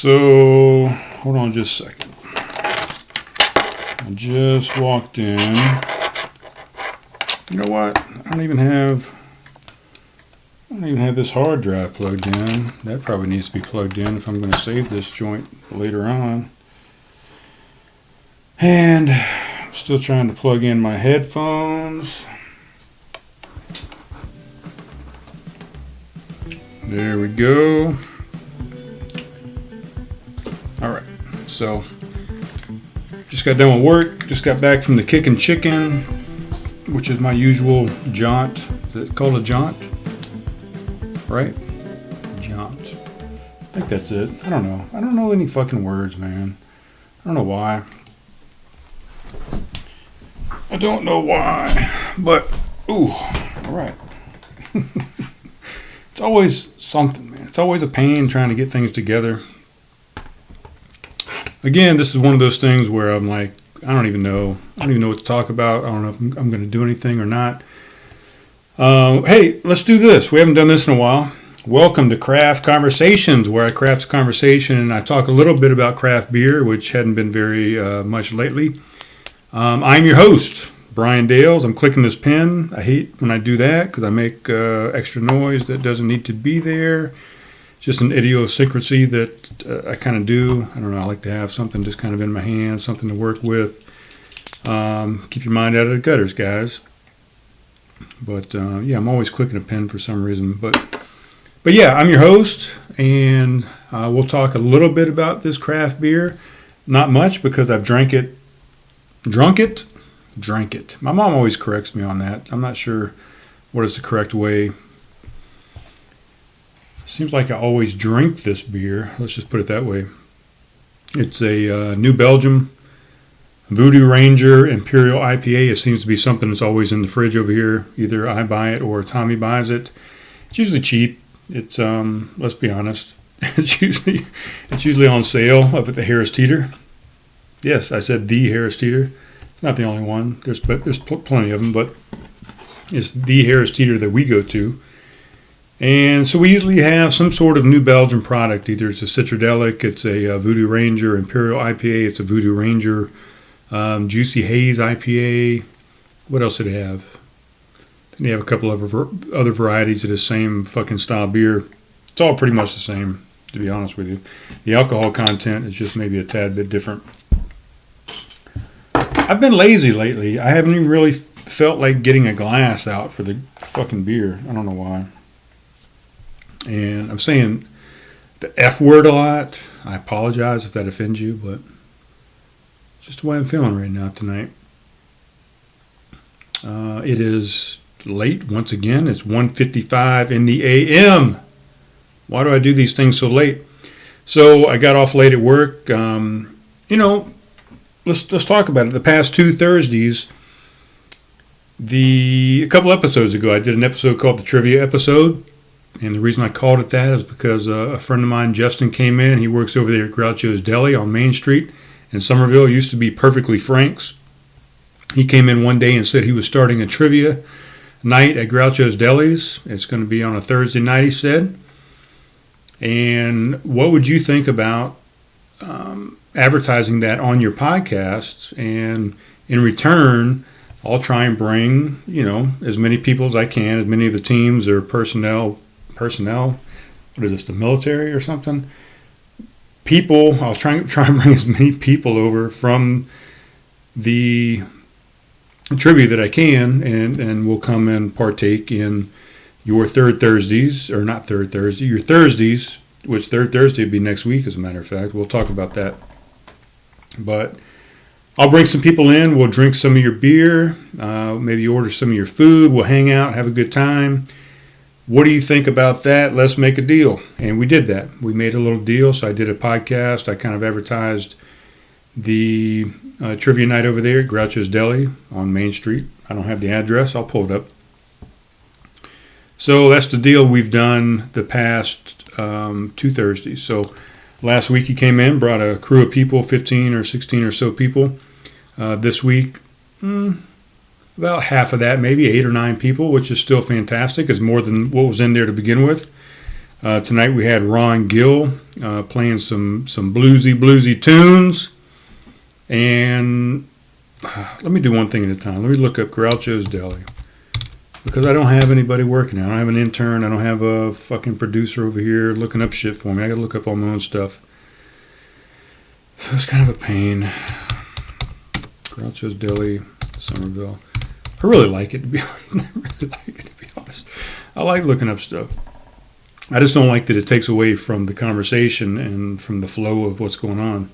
So, hold on just a second. I just walked in. You know what? I don't even have this hard drive plugged in. That probably needs to be plugged in if I'm going to save this joint later on. And I'm still trying to plug in my headphones. There we go. All right, so just got done with work. Just got back from the Kickin' Chicken, which is my usual jaunt. Is it called a jaunt? Right? Jaunt. I think that's it. I don't know. I don't know any fucking words, man. I don't know why. I don't know why. But, ooh, all right. It's always something, man. It's always a pain trying to get things together. Again, this is one of those things where I'm like, I don't even know what to talk about. I don't know if I'm going to do anything or not. Hey, let's do this. We haven't done this in a while. Welcome to Craft Conversations, where I craft a conversation and I talk a little bit about craft beer, which hadn't been very much lately. I'm your host, Brian Dales. I'm clicking this pen. I hate when I do that because I make extra noise that doesn't need to be there. Just an idiosyncrasy that I kind of do. I don't know. I like to have something just kind of in my hands, something to work with. Keep your mind out of the gutters, guys. But yeah, I'm always clicking a pen for some reason. But yeah, I'm your host, and we'll talk a little bit about this craft beer. Not much because I've drank it. My mom always corrects me on that. I'm not sure what is the correct way. Seems like I always drink this beer. Let's just put it that way. It's a New Belgium VooDoo Ranger Imperial IPA. It seems to be something that's always in the fridge over here. Either I buy it or Tommy buys it. It's usually cheap. It's let's be honest. It's usually on sale up at the Harris Teeter. Yes, I said the Harris Teeter. It's not the only one. There's plenty of them, but it's the Harris Teeter that we go to. And so we usually have some sort of New Belgium product. Either it's a Citradelic, it's a VooDoo Ranger Imperial IPA, it's a VooDoo Ranger Juicy Haze IPA. What else did they have? They have a couple of other varieties of the same fucking style beer. It's all pretty much the same, to be honest with you. The alcohol content is just maybe a tad bit different. I've been lazy lately. I haven't even really felt like getting a glass out for the fucking beer. I don't know why. And I'm saying the F word a lot. I apologize if that offends you, but it's just the way I'm feeling right now tonight. It is late once again. It's 1:55 in the a.m. Why do I do these things so late? So I got off late at work. Let's talk about it. The past 2 Thursdays, a couple episodes ago, I did an episode called the Trivia Episode. And the reason I called it that is because a friend of mine, Justin, came in. He works over there at Groucho's Deli on Main Street in Somerville. It used to be Perfectly Frank's. He came in one day and said he was starting a trivia night at Groucho's Deli's. It's going to be on a Thursday night, he said. And what would you think about advertising that on your podcasts? And in return, I'll try and bring, as many people as I can, as many of the teams or personnel, what is this, the military or something? People, I'll try and bring as many people over from the trivia that I can, and we'll come and partake in your your Thursdays, which third Thursday would be next week, as a matter of fact. We'll talk about that. But I'll bring some people in. We'll drink some of your beer, maybe order some of your food. We'll hang out, have a good time. What do you think about that? Let's make a deal. And we did that. We made a little deal. So I did a podcast. I kind of advertised the trivia night over there at Groucho's Deli on Main Street. I don't have the address. I'll pull it up. So that's the deal we've done the past 2 Thursdays. So last week he came in, brought a crew of people, 15 or 16 or so people. This week, about half of that, maybe 8 or 9 people, which is still fantastic. It's more than what was in there to begin with. Tonight we had Ron Gill playing some bluesy tunes. And let me do one thing at a time. Let me look up Groucho's Deli. Because I don't have anybody working now. I don't have an intern. I don't have a fucking producer over here looking up shit for me. I got to look up all my own stuff. So it's kind of a pain. Groucho's Deli, Somerville. I really like it, to be honest. I like looking up stuff. I just don't like that it takes away from the conversation and from the flow of what's going on.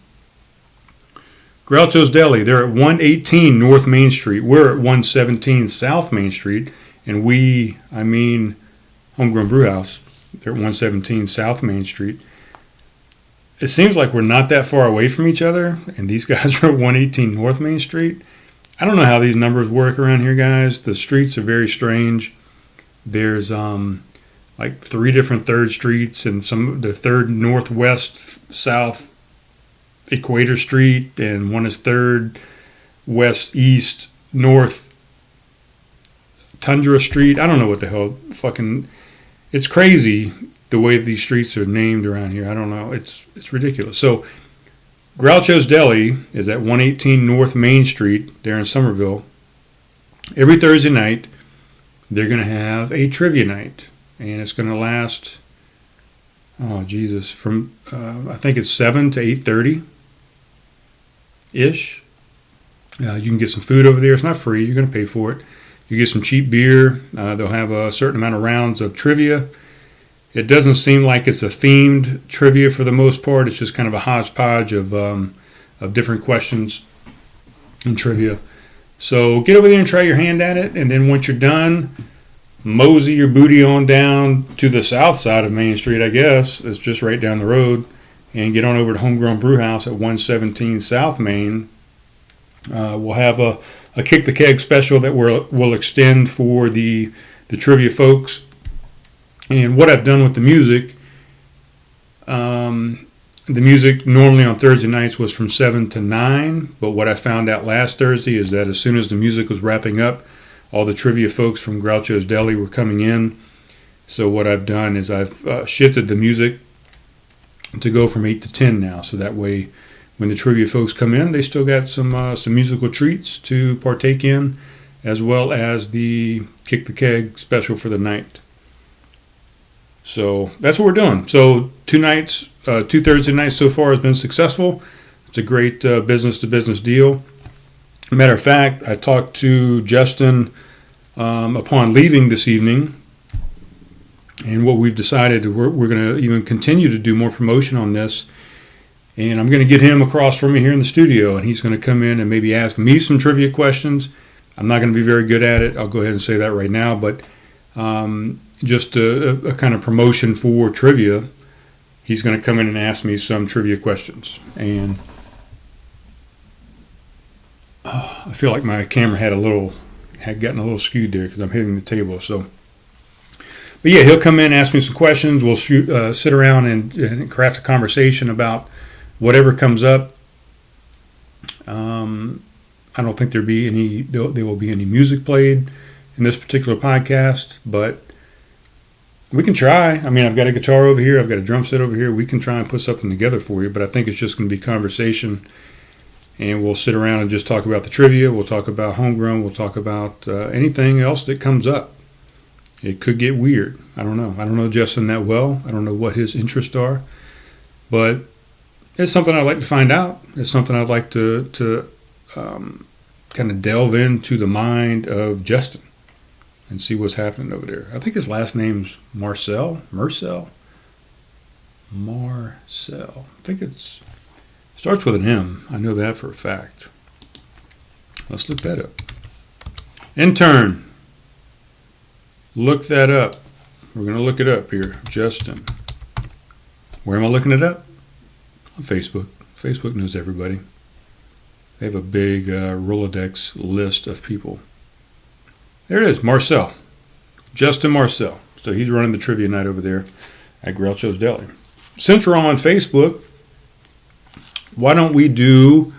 Groucho's Deli, they're at 118 North Main Street. We're at 117 South Main Street. And I mean Homegrown Brewhouse. They're at 117 South Main Street. It seems like we're not that far away from each other, and these guys are at 118 North Main Street. I don't know how these numbers work around here, guys. The streets are very strange. There's like 3 different third streets, and the third northwest south Equator Street, and one is third west east north Tundra Street. I don't know what the hell fucking. It's crazy the way these streets are named around here. I don't know. It's ridiculous. So Groucho's Deli is at 118 North Main Street there in Somerville. Every Thursday night, they're going to have a trivia night. And it's going to last, oh, Jesus, from, I think it's 7 to 8:30-ish. You can get some food over there. It's not free. You're going to pay for it. You get some cheap beer. They'll have a certain amount of rounds of trivia. It doesn't seem like it's a themed trivia for the most part. It's just kind of a hodgepodge of different questions and trivia. So get over there and try your hand at it. And then once you're done, mosey your booty on down to the south side of Main Street, I guess. It's just right down the road. And get on over to Homegrown Brewhouse at 117 South Main. We'll have a Kick the Keg special that we'll extend for the trivia folks. And what I've done with the music normally on Thursday nights was from 7 to 9. But what I found out last Thursday is that as soon as the music was wrapping up, all the trivia folks from Groucho's Deli were coming in. So what I've done is I've shifted the music to go from 8 to 10 now. So that way, when the trivia folks come in, they still got some musical treats to partake in, as well as the Kick the Keg special for the night. So that's what we're doing. So 2 Thursday nights so far has been successful. It's a great business-to-business deal. Matter of fact, I talked to Justin upon leaving this evening, and what we've decided, we're going to even continue to do more promotion on this. And I'm going to get him across from me here in the studio, and he's going to come in and maybe ask me some trivia questions. I'm not going to be very good at it. I'll go ahead and say that right now. But just a kind of promotion for trivia. He's going to come in and ask me some trivia questions. And I feel like my camera had gotten a little skewed there because I'm hitting the table. But yeah, he'll come in and ask me some questions. We'll sit around and craft a conversation about whatever comes up. I don't think there will be any music played in this particular podcast, but we can try. I mean, I've got a guitar over here. I've got a drum set over here. We can try and put something together for you, but I think it's just going to be conversation, and we'll sit around and just talk about the trivia. We'll talk about Homegrown. We'll talk about anything else that comes up. It could get weird. I don't know. I don't know Justin that well. I don't know what his interests are, but it's something I'd like to find out. It's something I'd like to kind of delve into the mind of Justin and see what's happening over there. I think his last name's Marcel. I think it starts with an M. I know that for a fact. Let's look that up. Intern, look that up. We're going to look it up here. Justin. Where am I looking it up? On Facebook. Facebook knows everybody. They have a big Rolodex list of people. There it is, Marcel. Justin Marcel. So he's running the trivia night over there at Groucho's Deli. Since we're on Facebook, why don't we talk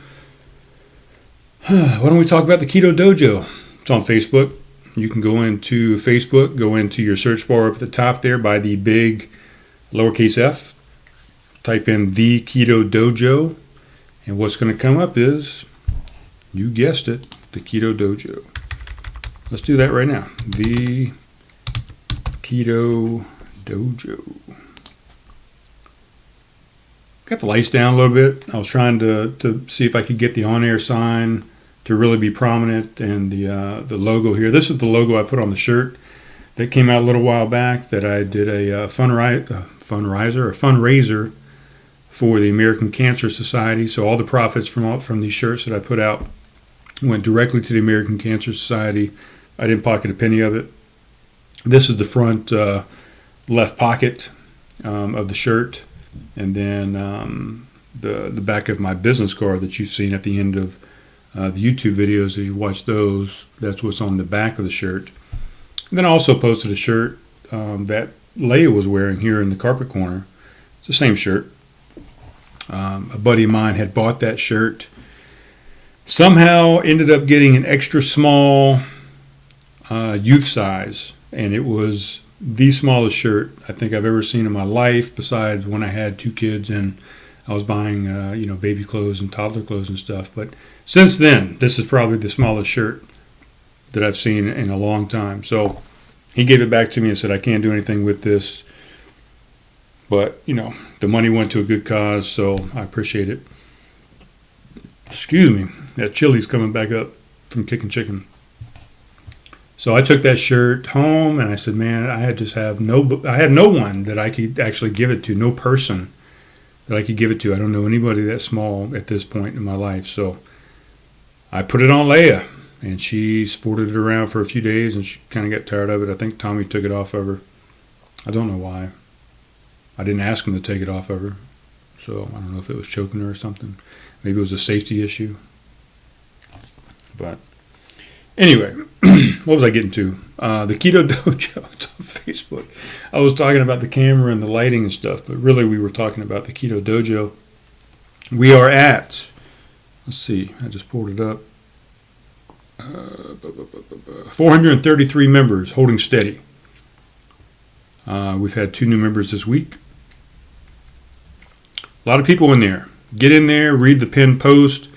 about the Keto Dojo? It's on Facebook. You can go into Facebook, go into your search bar up at the top there by the big lowercase f, type in The Keto Dojo, and what's going to come up is, you guessed it, The Keto Dojo. Let's do that right now. The Keto Dojo. Got the lights down a little bit. I was trying to see if I could get the on-air sign to really be prominent, and the logo here. This is the logo I put on the shirt that came out a little while back, that I did a fundraiser for the American Cancer Society. So all the profits from these shirts that I put out went directly to the American Cancer Society. I didn't pocket a penny of it. This is the front left pocket of the shirt, and then the back of my business card that you've seen at the end of the YouTube videos. If you watch those, that's what's on the back of the shirt. And then I also posted a shirt that Leia was wearing here in the carpet corner. It's the same shirt. A buddy of mine had bought that shirt. Somehow ended up getting an extra small youth size, and it was the smallest shirt I think I've ever seen in my life, besides when I had 2 kids and I was buying baby clothes and toddler clothes and stuff. But since then, this is probably the smallest shirt that I've seen in a long time. So he gave it back to me and said, I can't do anything with this, but the money went to a good cause, so I appreciate it. Excuse me, that chili's coming back up from kicking chicken. So I took that shirt home and I said, man, I had no one that I could actually give it to, no person that I could give it to. I don't know anybody that small at this point in my life. So I put it on Leia, and she sported it around for a few days, and she kind of got tired of it. I think Tommy took it off of her. I don't know why. I didn't ask him to take it off of her. So I don't know if it was choking her or something. Maybe it was a safety issue. But anyway, what was I getting to? The Keto Dojo. It's on Facebook. I was talking about the camera and the lighting and stuff, but really we were talking about the Keto Dojo. We are at, let's see, I just pulled it up. 433 members holding steady. We've had 2 new members this week. A lot of people in there. Get in there, read the pinned post.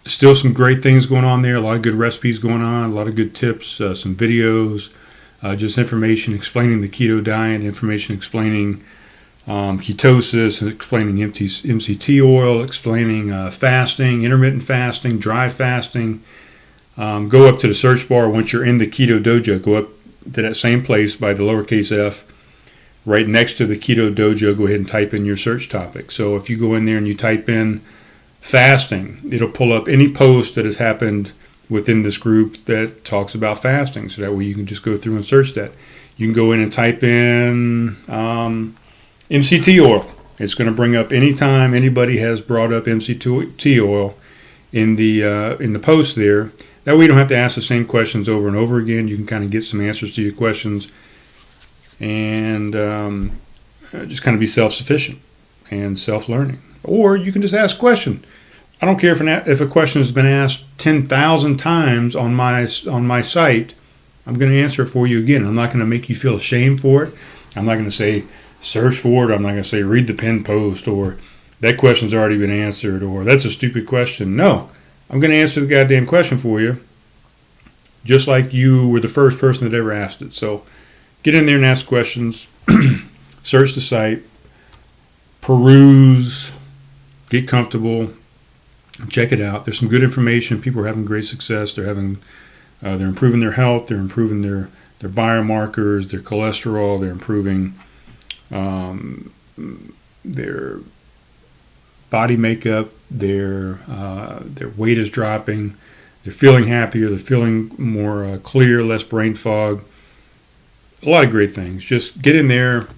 Still some great things going on there. A lot of good recipes going on. A lot of good tips. Some videos. Just information explaining the keto diet. Information explaining ketosis. Explaining MCT oil. Explaining fasting. Intermittent fasting. Dry fasting. Go up to the search bar once you're in the Keto Dojo. Go up to that same place by the lowercase f. Right next to the Keto Dojo, go ahead and type in your search topic. So if you go in there and you type in fasting, it'll pull up any post that has happened within this group that talks about fasting. So that way you can just go through and search that. You can go in and type in MCT oil. It's going to bring up anytime anybody has brought up MCT oil in the post there. That way you don't have to ask the same questions over and over again. You can kind of get some answers to your questions and just kind of be self-sufficient and self-learning. Or you can just ask a question. I don't care if a question has been asked 10,000 times on my site. I'm going to answer it for you again. I'm not going to make you feel ashamed for it. I'm not going to say search for it. I'm not going to say read the pinned post, or that question's already been answered, or that's a stupid question. No, I'm going to answer the goddamn question for you, just like you were the first person that ever asked it. So get in there and ask questions. Search the site. Peruse. Get comfortable. Check it out. There's some good information. People are having great success. They're improving their health. They're improving their biomarkers, their cholesterol. They're improving their body makeup. Their weight is dropping. They're feeling happier. They're feeling more clear, less brain fog. A lot of great things. Just get in there,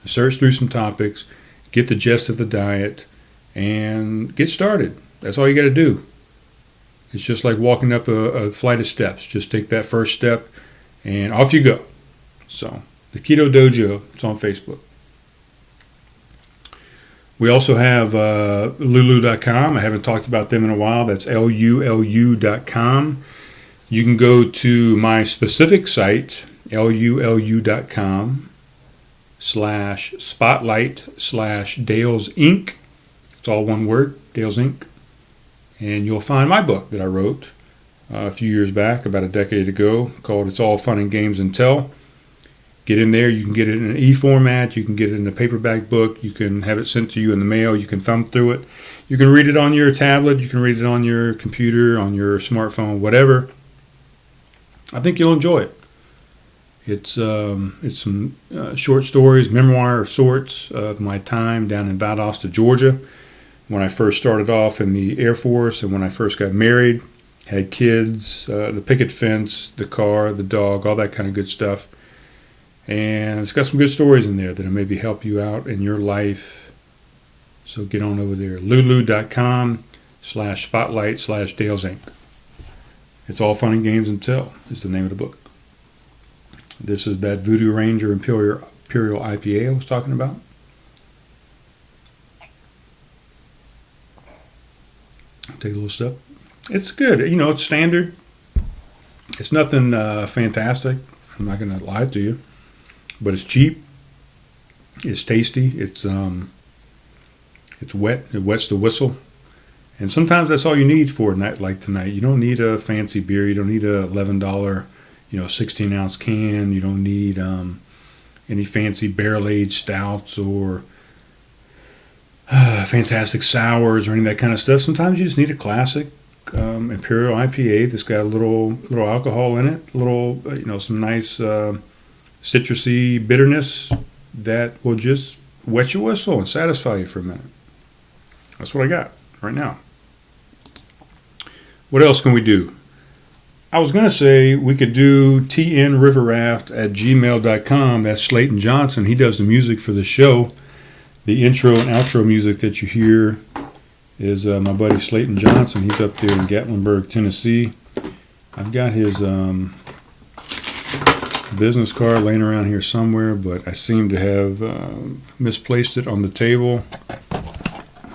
search through some topics, get the gist of the diet, and get started. That's all you got to do. It's just like walking up a flight of steps. Just take that first step, and off you go. So, the Keto Dojo, it's on Facebook. We also have Lulu.com. I haven't talked about them in a while. That's LULU.com. You can go to my specific site, LULU.com, Dales Inc. It's all one word, Dales Inc. And you'll find my book that I wrote a few years back, about a decade ago, called It's All Fun and Games Until. Get in there. You can get it in an e-format. You can get it in a paperback book. You can have it sent to you in the mail. You can thumb through it. You can read it on your tablet. You can read it on your computer, on your smartphone, whatever. I think you'll enjoy it. It's some short stories, memoir of sorts of my time down in Valdosta, Georgia, when I first started off in the Air Force and when I first got married, had kids, the picket fence, the car, the dog, all that kind of good stuff. And it's got some good stories in there that'll maybe help you out in your life. So get on over there, lulu.com/spotlight/Dales Inc. It's All Fun and Games Until is the name of the book. This is that VooDoo Ranger Imperial IPA I was talking about. Take a little sip. It's good. It's standard. It's nothing fantastic. I'm not going to lie to you. But it's cheap. It's tasty. It's wet. It wets the whistle. And sometimes that's all you need for a night like tonight. You don't need a fancy beer. You don't need a $11, 16-ounce can. You don't need any fancy barrel-aged stouts or fantastic sours or any of that kind of stuff. Sometimes you just need a classic Imperial IPA that's got a little alcohol in it, some nice citrusy bitterness that will just wet your whistle and satisfy you for a minute. That's what I got right now. What else can we do? I was going to say we could do tnriverraft@gmail.com. That's Slayton Johnson. He does the music for the show. The intro and outro music that you hear is my buddy Slayton Johnson. He's up there in Gatlinburg, Tennessee. I've got his business card laying around here somewhere, but I seem to have misplaced it on the table.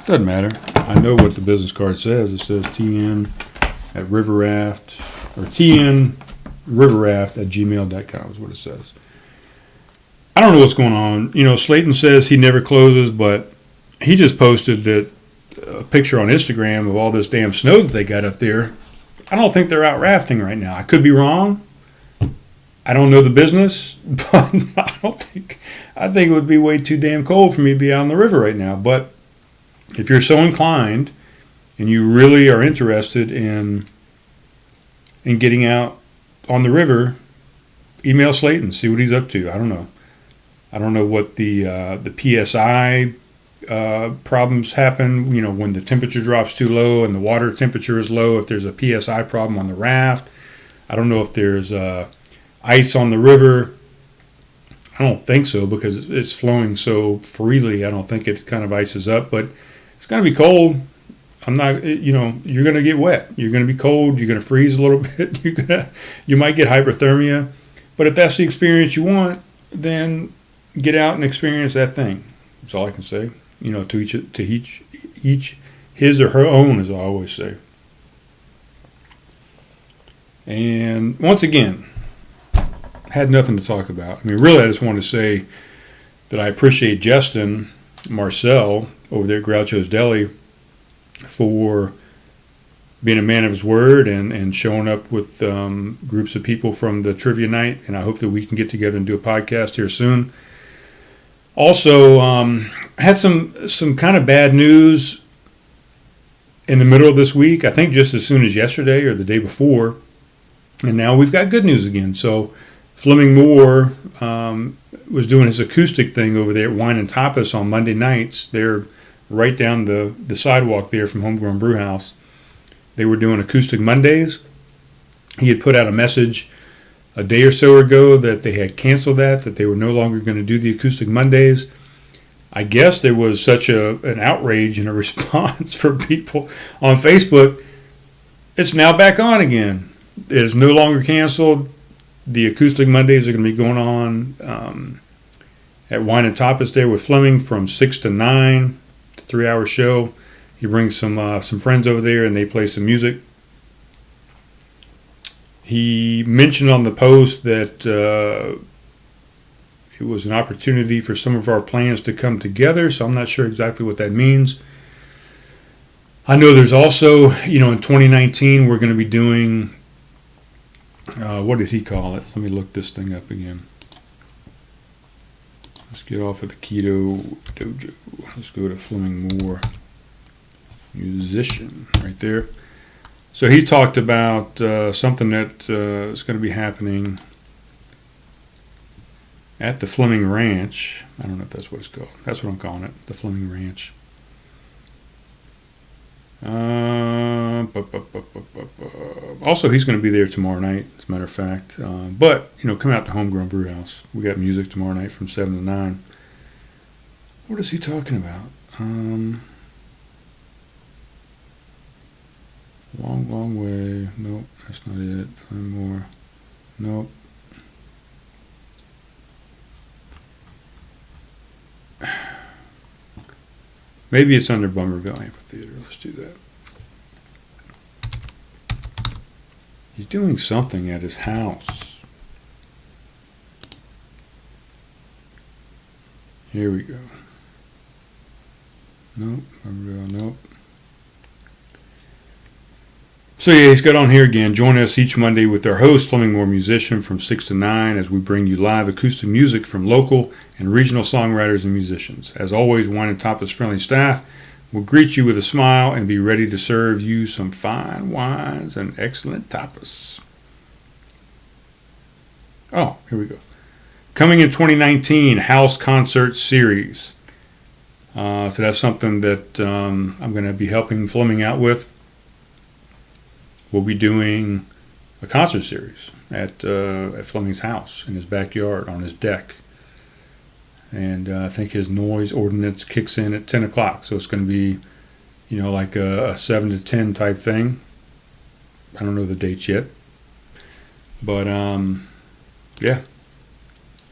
Doesn't matter. I know what the business card says. It says tnriverraft@gmail.com is what it says. I don't know what's going on. Slayton says he never closes, but he just posted a picture on Instagram of all this damn snow that they got up there. I don't think they're out rafting right now. I could be wrong. I don't know the business, but I think it would be way too damn cold for me to be out on the river right now. But if you're so inclined and you really are interested in getting out on the river, email Slayton, see what he's up to. I don't know. I don't know what the PSI problems happen, when the temperature drops too low and the water temperature is low, if there's a PSI problem on the raft. I don't know if there's ice on the river. I don't think so because it's flowing so freely. I don't think it kind of ices up, but it's going to be cold. I'm not, you're going to get wet. You're going to be cold. You're going to freeze a little bit. You might get hyperthermia, but if that's the experience you want, then get out and experience that thing. That's all I can say. To each his or her own, as I always say. And once again, had nothing to talk about. Really, I just wanted to say that I appreciate Justin Marcel over there at Groucho's Deli for being a man of his word and showing up with groups of people from the trivia night. And I hope that we can get together and do a podcast here soon. Also, I had some kind of bad news in the middle of this week. I think just as soon as yesterday or the day before. And now we've got good news again. So Fleming Moore was doing his acoustic thing over there at Wine and Tapas on Monday nights. They're right down the sidewalk there from Homegrown Brewhouse. They were doing Acoustic Mondays. He had put out a message a day or so ago that they had canceled that they were no longer going to do the Acoustic Mondays. I guess there was such an outrage and a response from people on Facebook. It's now back on again. It is no longer canceled. The Acoustic Mondays are going to be going on at Wine and Tapas there with Fleming from 6 to 9, 3-hour show. He brings some friends over there and they play some music. He mentioned on the post that it it was an opportunity for some of our plans to come together, so I'm not sure exactly what that means. I know there's also, in 2019, we're going to be doing, what did he call it? Let me look this thing up again. Let's get off of the Keto Dojo. Let's go to Fleming Moore, musician, right there. So he talked about something that is going to be happening at the Fleming Ranch. I don't know if that's what it's called. That's what I'm calling it, the Fleming Ranch. Also, he's going to be there tomorrow night, as a matter of fact. But, come out to Homegrown Brew House. We got music tomorrow night from 7 to 9. What is he talking about? Long way. Nope, that's not it. Find more. Nope. Maybe it's under Bummerville Amphitheater. Let's do that. He's doing something at his house. Here we go. Nope. Bummerville, nope. So yeah, he's got on here again. Join us each Monday with our host, Fleming Moore Musician, from 6 to 9 as we bring you live acoustic music from local and regional songwriters and musicians. As always, Wine and Tapas friendly staff will greet you with a smile and be ready to serve you some fine wines and excellent tapas. Oh, here we go. Coming in 2019, House Concert Series. So that's something that I'm going to be helping Fleming out with. We'll be doing a concert series at Fleming's house, in his backyard, on his deck. And I think his noise ordinance kicks in at 10 o'clock. So it's going to be, like a 7 to 10 type thing. I don't know the dates yet. But, yeah,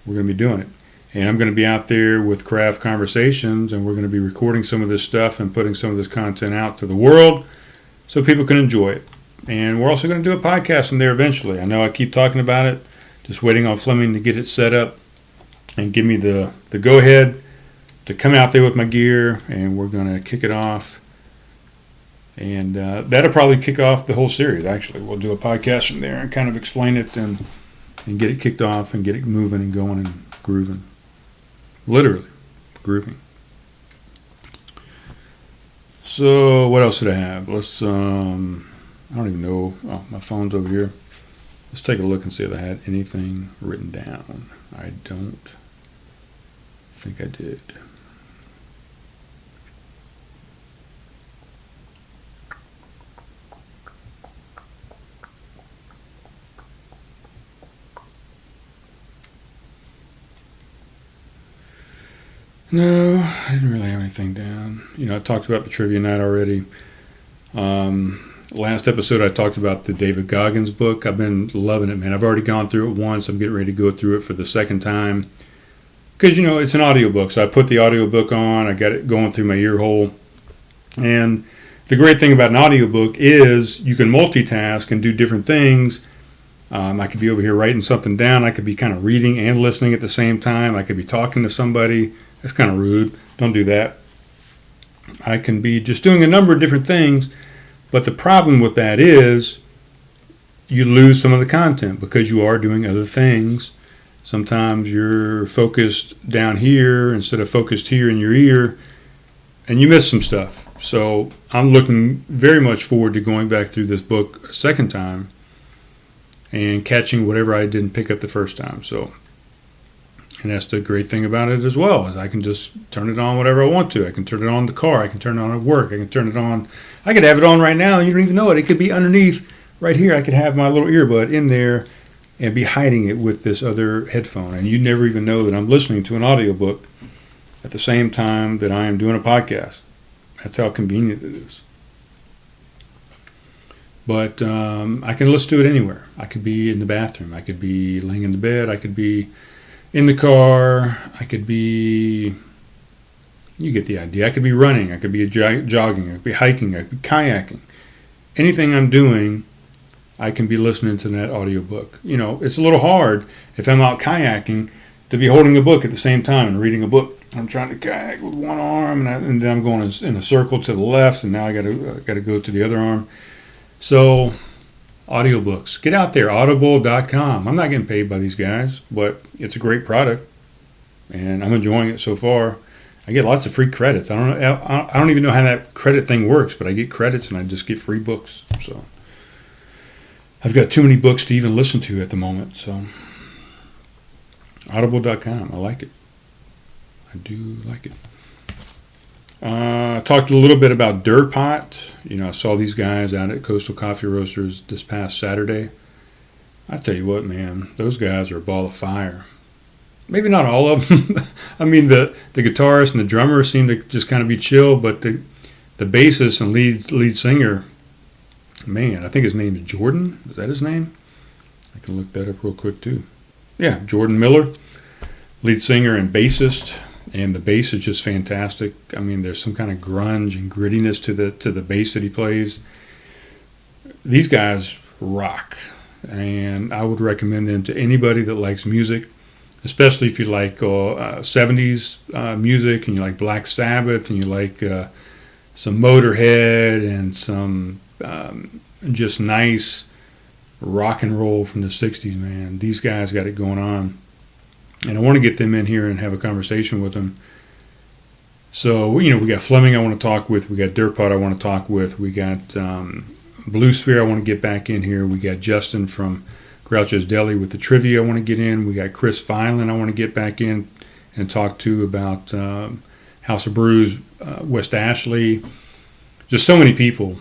we're going to be doing it. And I'm going to be out there with Craft Conversations, and we're going to be recording some of this stuff and putting some of this content out to the world so people can enjoy it. And we're also going to do a podcast in there eventually. I know I keep talking about it, just waiting on Fleming to get it set up and give me the go-ahead to come out there with my gear, and we're going to kick it off. And that'll probably kick off the whole series, actually. We'll do a podcast from there and kind of explain it and get it kicked off and get it moving and going and grooving. Literally, grooving. So what else did I have? Let's... I don't even know. Oh, my phone's over here. Let's take a look and see if I had anything written down. I don't think I did. No, I didn't really have anything down. I talked about the trivia night already. Last episode, I talked about the David Goggins book. I've been loving it, man. I've already gone through it once. I'm getting ready to go through it for the second time. Because, it's an audiobook. So I put the audiobook on. I got it going through my ear hole. And the great thing about an audiobook is you can multitask and do different things. I could be over here writing something down. I could be kind of reading and listening at the same time. I could be talking to somebody. That's kind of rude. Don't do that. I can be just doing a number of different things. But the problem with that is you lose some of the content because you are doing other things. Sometimes you're focused down here instead of focused here in your ear, and you miss some stuff. So I'm looking very much forward to going back through this book a second time and catching whatever I didn't pick up the first time. And that's the great thing about it as well, is I can just turn it on whatever I want to. I can turn it on in the car. I can turn it on at work. I can turn it on. I could have it on right now, and you don't even know it. It could be underneath right here. I could have my little earbud in there and be hiding it with this other headphone. And you never even know that I'm listening to an audiobook at the same time that I am doing a podcast. That's how convenient it is. But I can listen to it anywhere. I could be in the bathroom. I could be laying in the bed. I could be in the car. I could be, you get the idea. I could be running. I could be jogging. I could be hiking. I could be kayaking. Anything I'm doing, I can be listening to that audiobook. It's a little hard if I'm out kayaking to be holding a book at the same time and reading a book. I'm trying to kayak with one arm, and then I'm going in a circle to the left, and now I got to go to the other arm. So, audiobooks. Get out there, audible.com. I'm not getting paid by these guys, but it's a great product, and I'm enjoying it so far. I get lots of free credits. I don't even know how that credit thing works, but I get credits and I just get free books. So, I've got too many books to even listen to at the moment. So, audible.com. I like it. I do like it. I talked a little bit about Dirt Pot. I saw these guys out at Coastal Coffee Roasters this past Saturday. I tell you what, man, those guys are a ball of fire. Maybe not all of them. I mean, the guitarist and the drummer seem to just kind of be chill, but the bassist and lead singer, man, I think his name is Jordan. Is that his name? I can look that up real quick too. Yeah, Jordan Miller, lead singer and bassist. And the bass is just fantastic. I mean, there's some kind of grunge and grittiness to the bass that he plays. These guys rock, and I would recommend them to anybody that likes music, especially if you like 70s music and you like Black Sabbath and you like some Motorhead and some just nice rock and roll from the 60s, man. These guys got it going on. And I want to get them in here and have a conversation with them. So, we got Fleming I want to talk with. We got Dirt Pot I want to talk with. We got Blue Sphere I want to get back in here. We got Justin from Groucho's Deli with the trivia I want to get in. We got Chris Filan I want to get back in and talk to about House of Brews, West Ashley. Just so many people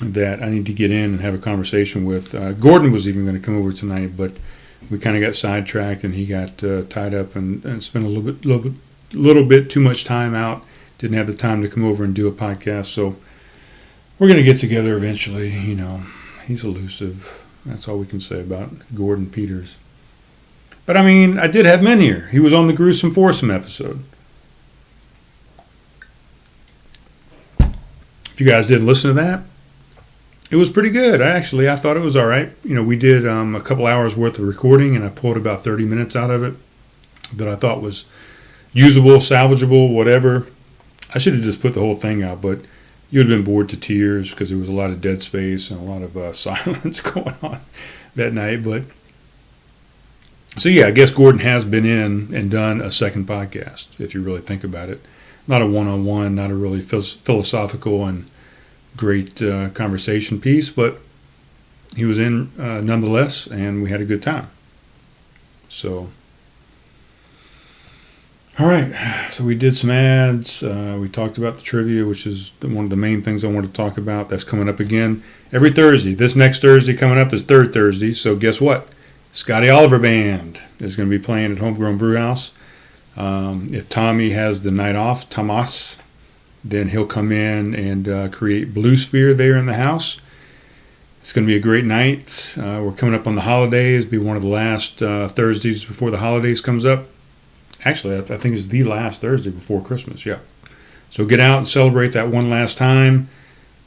that I need to get in and have a conversation with. Gordon was even going to come over tonight, but we kind of got sidetracked, and he got tied up and spent a little bit too much time out. Didn't have the time to come over and do a podcast. So we're going to get together eventually. He's elusive. That's all we can say about Gordon Peters. But I mean, I did have men here. He was on the Gruesome Foursome episode. If you guys didn't listen to that, it was pretty good. I thought it was all right. We did a couple hours worth of recording, and I pulled about 30 minutes out of it that I thought was usable, salvageable, whatever. I should have just put the whole thing out, but you would have been bored to tears because there was a lot of dead space and a lot of silence going on that night. But so, yeah, I guess Gordon has been in and done a second podcast, if you really think about it. Not a one-on-one, not a really philosophical and great conversation piece, but he was in nonetheless, and we had a good time. So, all right. So we did some ads. We talked about the trivia, which is one of the main things I want to talk about. That's coming up again every Thursday. This next Thursday coming up is third Thursday. So guess what? Scotty Oliver Band is going to be playing at Homegrown Brewhouse. If Tommy has the night off, Tomas, then he'll come in and create Blue Sphere there in the house. It's going to be a great night. We're coming up on the holidays. It'll be one of the last Thursdays before the holidays comes up. Actually, I think it's the last Thursday before Christmas, yeah. So get out and celebrate that one last time.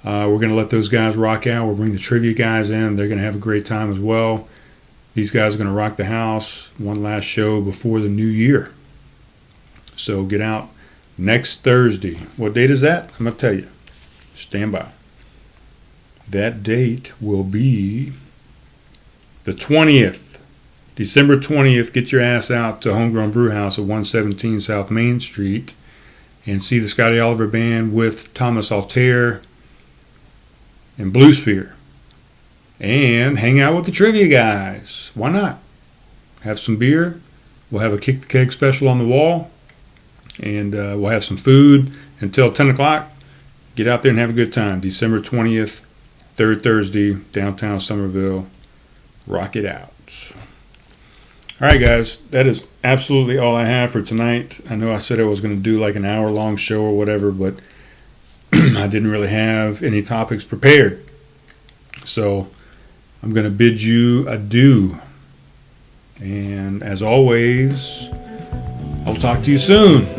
We're going to let those guys rock out. We'll bring the trivia guys in. They're going to have a great time as well. These guys are going to rock the house. One last show before the new year. So get out next Thursday. What date is that? I'm going to tell you. Stand by. That date will be the 20th. December 20th. Get your ass out to Homegrown Brewhouse at 117 South Main Street and see the Scotty Oliver Band with Thomas Altair and Blue Sphere. And hang out with the trivia guys. Why not? Have some beer. We'll have a Kick the Keg special on the wall. And we'll have some food until 10 o'clock. Get out there and have a good time. December 20th, third Thursday, downtown Somerville. Rock it out. All right, guys. That is absolutely all I have for tonight. I know I said I was going to do like an hour-long show or whatever, but I didn't really have any topics prepared. So I'm going to bid you adieu. And as always, I'll talk to you soon.